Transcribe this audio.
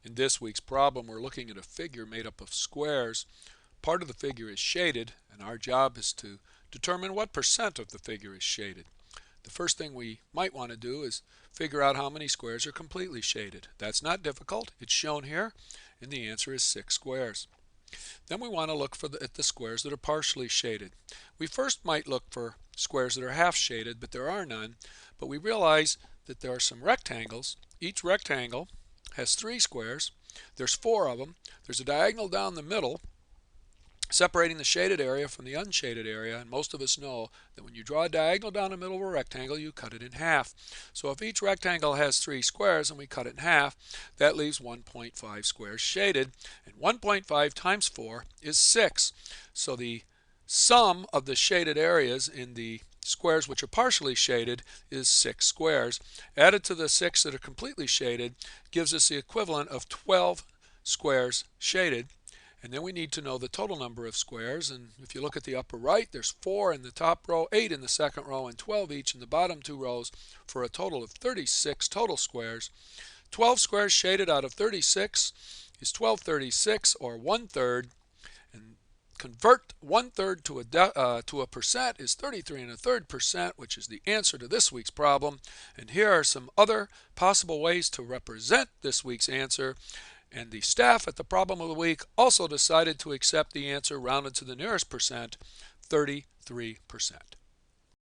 In this week's problem, we're looking at a figure made up of squares. Part of the figure is shaded, and our job is to determine what percent of the figure is shaded. The first thing we might want to do is figure out how many squares are completely shaded. That's not difficult. It's shown here, and the answer is 6 squares. Then we want to look at the squares that are partially shaded. We first might look for squares that are half shaded, but there are none. But we realize that there are some rectangles. Each rectangle has 3 squares. There's 4 of them. There's a diagonal down the middle separating the shaded area from the unshaded area, and most of us know that when you draw a diagonal down the middle of a rectangle, you cut it in half. So if each rectangle has 3 squares and we cut it in half, that leaves 1.5 squares shaded, and 1.5 times 4 is 6. So the sum of the shaded areas in the squares which are partially shaded is 6 squares. Added to the 6 that are completely shaded gives us the equivalent of 12 squares shaded. And then we need to know the total number of squares, and if you look at the upper right, there's 4 in the top row, 8 in the second row, and 12 each in the bottom 2 rows for a total of 36 total squares. 12 squares shaded out of 36 is 12/36, or 1/3, and convert 1/3 to a percent is 33 1/3%, which is the answer to this week's problem. And here are some other possible ways to represent this week's answer. And the staff at the problem of the week also decided to accept the answer rounded to the nearest percent, 33%.